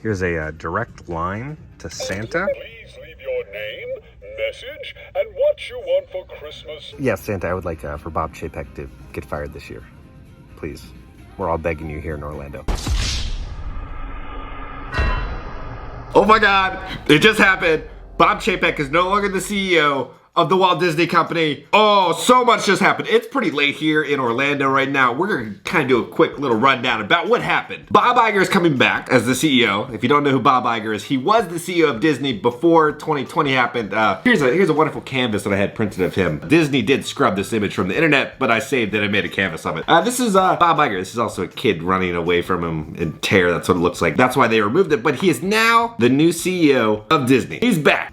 Here's a direct line to Santa. Please leave your name, message, and what you want for Christmas. Yes, Santa, I would like for Bob Chapek to get fired this year. Please. We're all begging you here in Orlando. Oh my God, it just happened. Bob Chapek is no longer the CEO of the Walt Disney Company. Oh, so much just happened. It's pretty late here in Orlando right now. We're gonna kind of do a quick little rundown about what happened. Bob Iger is coming back as the CEO. If you don't know who Bob Iger is, he was the CEO of Disney before 2020 happened. Here's a wonderful canvas that I had printed of him. Disney did scrub this image from the internet, but I saved it and made a canvas of it. This is Bob Iger. This is also a kid running away from him in terror. That's what it looks like. That's why they removed it, but he is now the new CEO of Disney. He's back.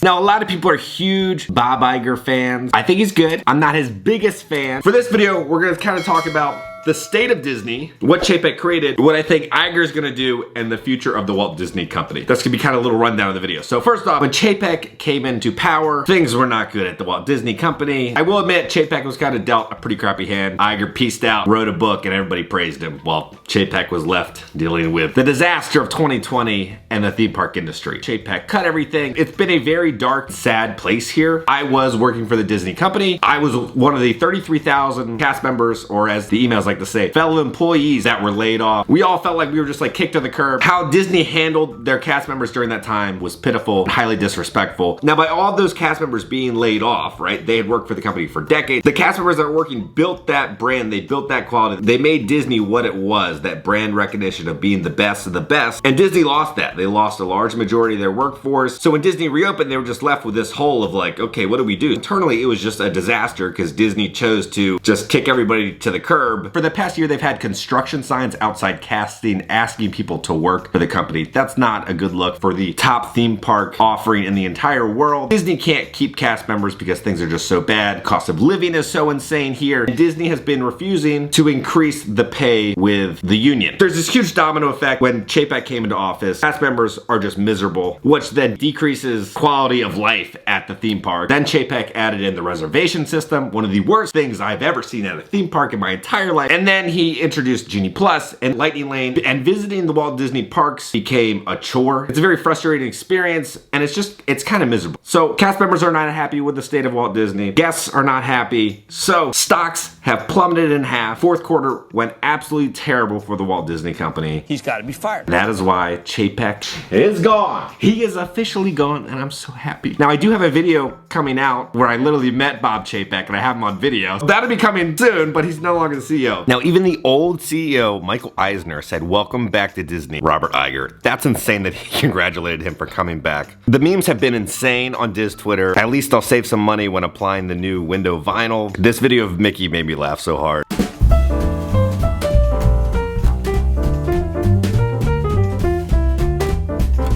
Now, a lot of people are huge Bob Iger fans. I think he's good. I'm not his biggest fan. For this video, we're gonna kind of talk about the state of Disney, what Chapek created, what I think Iger's gonna do, and the future of the Walt Disney Company. That's gonna be kind of a little rundown of the video. So first off, when Chapek came into power, things were not good at the Walt Disney Company. I will admit, Chapek was kind of dealt a pretty crappy hand. Iger pieced out, wrote a book, and everybody praised him, while Chapek was left dealing with the disaster of 2020 and the theme park industry. Chapek cut everything. It's been a very dark, sad place here. I was working for the Disney Company. I was one of the 33,000 cast members, or as the emails like to say, fellow employees that were laid off. We all felt like we were just like kicked to the curb. How Disney handled their cast members during that time was pitiful and highly disrespectful. Now, by all those cast members being laid off, right, they had worked for the company for decades. The cast members that were working built that brand, they built that quality. They made Disney what it was, that brand recognition of being the best of the best. And Disney lost that. They lost a large majority of their workforce. So when Disney reopened, they were just left with this hole of like, okay, what do we do? Internally, it was just a disaster because Disney chose to just kick everybody to the curb. For the past year, they've had construction signs outside casting asking people to work for the company. That's not a good look for the top theme park offering in the entire world. Disney can't keep cast members because things are just so bad. Cost of living is so insane here. And Disney has been refusing to increase the pay with the union. There's this huge domino effect when Chapek came into office. Cast members are just miserable, which then decreases quality of life at the theme park. Then Chapek added in the reservation system, one of the worst things I've ever seen at a theme park in my entire life. And then he introduced Genie Plus and Lightning Lane, and visiting the Walt Disney parks became a chore. It's a very frustrating experience, and it's kind of miserable. So cast members are not happy with the state of Walt Disney. Guests are not happy. So stocks have plummeted in half. Fourth quarter went absolutely terrible for the Walt Disney Company. He's got to be fired. That is why Chapek is gone. He is officially gone, and I'm so happy. Now, I do have a video coming out where I literally met Bob Chapek, and I have him on video. That'll be coming soon, but he's no longer the CEO. Now, even the old CEO, Michael Eisner, said, "Welcome back to Disney, Robert Iger." That's insane that he congratulated him for coming back. The memes have been insane on Diz Twitter. At least I'll save some money when applying the new window vinyl. This video of Mickey made me laugh so hard.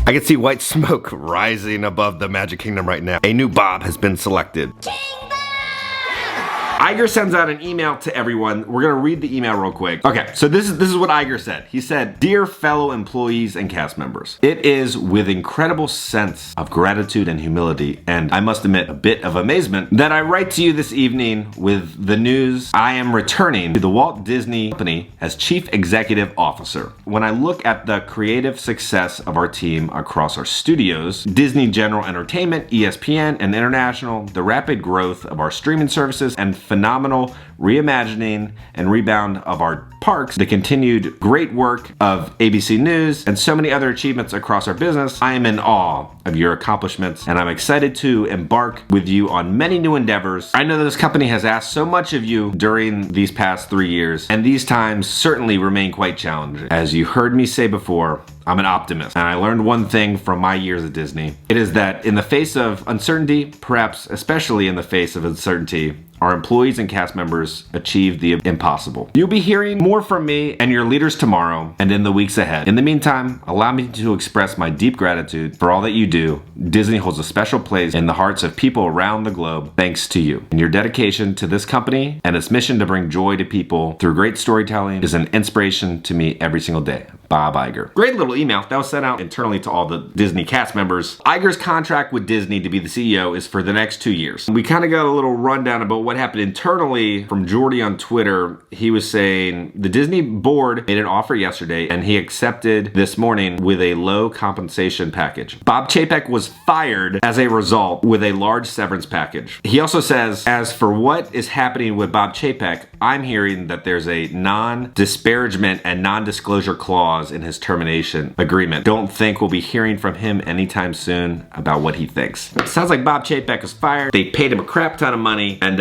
I can see white smoke rising above the Magic Kingdom right now. A new Bob has been selected. Iger sends out an email to everyone. We're gonna read the email real quick. Okay, so this is what Iger said. He said, "Dear fellow employees and cast members, it is with incredible sense of gratitude and humility, and I must admit a bit of amazement, that I write to you this evening with the news I am returning to the Walt Disney Company as Chief Executive Officer. When I look at the creative success of our team across our studios, Disney General Entertainment, ESPN, and International, the rapid growth of our streaming services, and phenomenal reimagining and rebound of our parks, the continued great work of ABC News, and so many other achievements across our business, I am in awe of your accomplishments, and I'm excited to embark with you on many new endeavors. I know that this company has asked so much of you during these past 3 years, and these times certainly remain quite challenging. As you heard me say before, I'm an optimist, and I learned one thing from my years at Disney. It is that in the face of uncertainty, perhaps especially in the face of uncertainty, our employees and cast members achieve the impossible. You'll be hearing more from me and your leaders tomorrow and in the weeks ahead. In the meantime, allow me to express my deep gratitude for all that you do. Disney holds a special place in the hearts of people around the globe thanks to you. And your dedication to this company and its mission to bring joy to people through great storytelling is an inspiration to me every single day. Bob Iger. Great little email that was sent out internally to all the Disney cast members. Iger's contract with Disney to be the CEO is for the next 2 years. We kind of got a little rundown about what happened internally from Jordy on Twitter. He was saying the Disney board made an offer yesterday and he accepted this morning with a low compensation package. Bob Chapek was fired as a result with a large severance package. He also says, as for what is happening with Bob Chapek, I'm hearing that there's a non-disparagement and non-disclosure clause in his termination agreement. Don't think we'll be hearing from him anytime soon about what he thinks. Sounds like Bob Chapek is fired. They paid him a crap ton of money and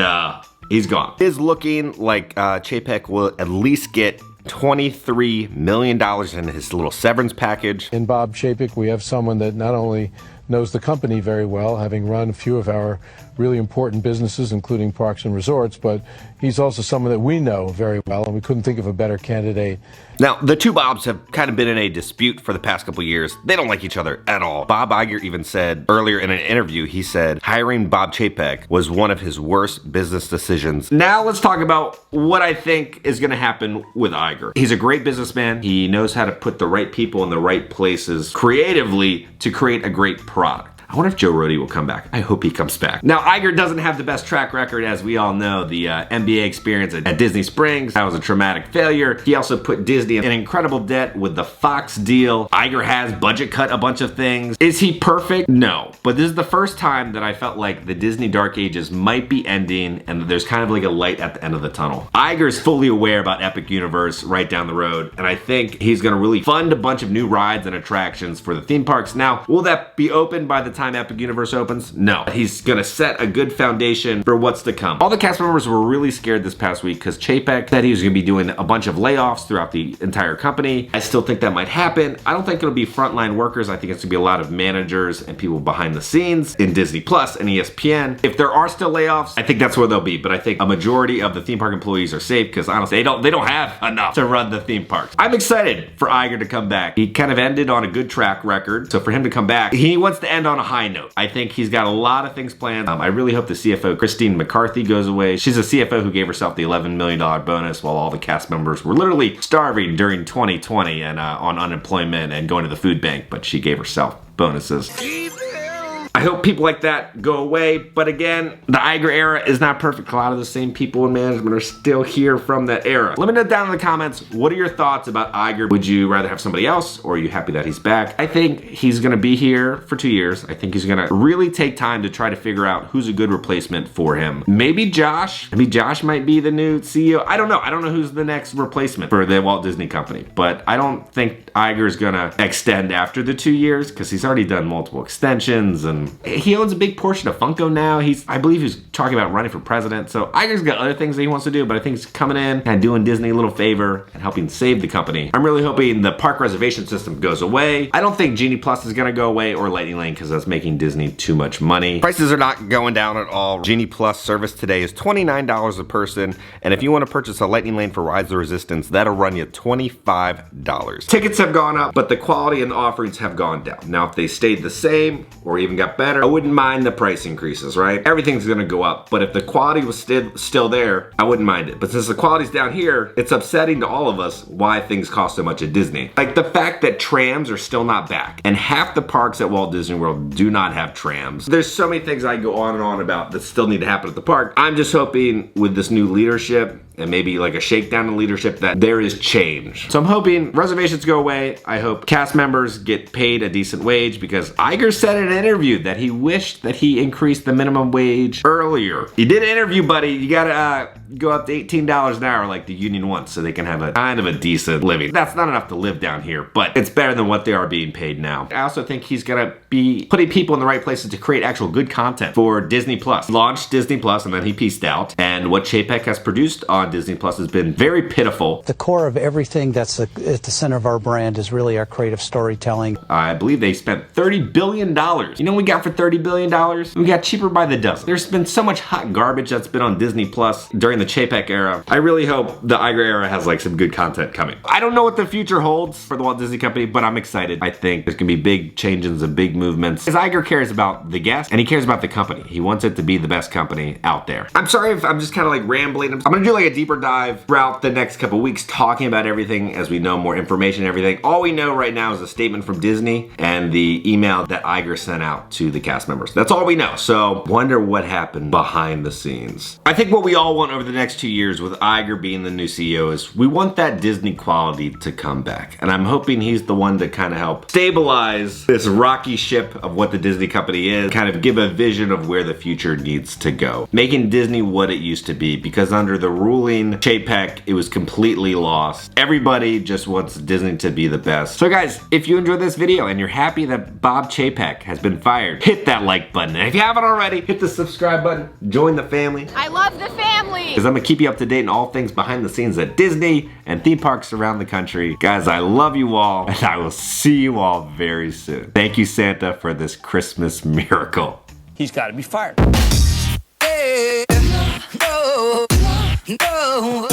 he's gone. It is looking like Chapek will at least get $23 million in his little severance package. In Bob Chapek, we have someone that not only knows the company very well, having run a few of our really important businesses, including Parks and Resorts, but he's also someone that we know very well, and we couldn't think of a better candidate. Now, the two Bobs have kind of been in a dispute for the past couple years. They don't like each other at all. Bob Iger even said earlier in an interview, he said hiring Bob Chapek was one of his worst business decisions. Now let's talk about what I think is going to happen with Iger. He's a great businessman. He knows how to put the right people in the right places creatively to create a great product. I wonder if Joe Rohde will come back. I hope he comes back. Now, Iger doesn't have the best track record, as we all know. The MBA experience at Disney Springs, that was a traumatic failure. He also put Disney in incredible debt with the Fox deal. Iger has budget cut a bunch of things. Is he perfect? No. But this is the first time that I felt like the Disney Dark Ages might be ending and that there's kind of like a light at the end of the tunnel. Iger is fully aware about Epic Universe right down the road, and I think he's gonna really fund a bunch of new rides and attractions for the theme parks. Now, will that be open by the time Epic Universe opens? No. He's gonna set a good foundation for what's to come. All the cast members were really scared this past week because Chapek said he was gonna be doing a bunch of layoffs throughout the entire company. I still think that might happen. I don't think it'll be frontline workers. I think it's gonna be a lot of managers and people behind the scenes in Disney Plus and ESPN. If there are still layoffs, I think that's where they'll be. But I think a majority of the theme park employees are safe because honestly, they don't have enough to run the theme parks. I'm excited for Iger to come back. He kind of ended on a good track record. So for him to come back, he wants to end on a high note. I think he's got a lot of things planned. I really hope the CFO, Christine McCarthy, goes away. She's a CFO who gave herself the $11 million bonus while all the cast members were literally starving during 2020 and on unemployment and going to the food bank, but she gave herself bonuses. I hope people like that go away, but again, the Iger era is not perfect. A lot of the same people in management are still here from that era. Let me know down in the comments, what are your thoughts about Iger? Would you rather have somebody else, or are you happy that he's back? I think he's gonna be here for 2 years. I think he's gonna really take time to try to figure out who's a good replacement for him. Maybe Josh. Maybe Josh might be the new CEO. I don't know. I don't know who's the next replacement for the Walt Disney Company, but I don't think Iger is gonna extend after the 2 years because he's already done multiple extensions and he owns a big portion of Funko now. I believe he's talking about running for president. So Iger's got other things that he wants to do, but I think he's coming in and doing Disney a little favor and helping save the company. I'm really hoping the park reservation system goes away. I don't think Genie Plus is gonna go away or Lightning Lane because that's making Disney too much money. Prices are not going down at all. Genie Plus service today is $29 a person, and if you want to purchase a Lightning Lane for Rides of Resistance, that'll run you $25. Tickets have gone up, but the quality and the offerings have gone down. Now, if they stayed the same or even got better, I wouldn't mind the price increases, right? Everything's gonna go up, but if the quality was still there, I wouldn't mind it. But since the quality's down here, it's upsetting to all of us why things cost so much at Disney. Like the fact that trams are still not back, and half the parks at Walt Disney World do not have trams. There's so many things I go on and on about that still need to happen at the park. I'm just hoping with this new leadership and maybe like a shakedown in leadership that there is change. So I'm hoping reservations go away. I hope cast members get paid a decent wage because Iger said in an interview that he wished that he increased the minimum wage earlier. You did an interview, buddy. You gotta go up to $18 an hour like the union wants so they can have a kind of a decent living. That's not enough to live down here, but it's better than what they are being paid now. I also think he's gonna be putting people in the right places to create actual good content for Disney Plus. Launched Disney Plus and then he pieced out, and what Chapek has produced on Disney Plus has been very pitiful. The core of everything that's at the center of our brand is really our creative storytelling. I believe they spent $30 billion. You know what we got for $30 billion? We got cheaper by the dozen. There's been so much hot garbage that's been on Disney Plus during the Chapek era. I really hope the Iger era has like some good content coming. I don't know what the future holds for the Walt Disney Company, but I'm excited. I think there's gonna be big changes and big movements. Because Iger cares about the guest and he cares about the company. He wants it to be the best company out there. I'm sorry if I'm just kind of like rambling. I'm gonna do like a deeper dive throughout the next couple weeks talking about everything as we know more information and everything. All we know right now is a statement from Disney and the email that Iger sent out to the cast members. That's all we know. So wonder what happened behind the scenes. I think what we all want over the next 2 years with Iger being the new CEO is we want that Disney quality to come back. And I'm hoping he's the one to kind of help stabilize this rocky ship of what the Disney company is, kind of give a vision of where the future needs to go. Making Disney what it used to be, because under the ruling Chapek, it was completely lost. Everybody just wants Disney to be the best. So guys, if you enjoyed this video and you're happy that Bob Chapek has been fired, hit that like button. And if you haven't already, hit the subscribe button, join the family. I love the family. Because I'm gonna keep you up to date on all things behind the scenes at Disney and theme parks around the country. Guys, I love you all, and I will see you all very soon. Thank you, Santa, for this Christmas miracle. He's got to be fired. No.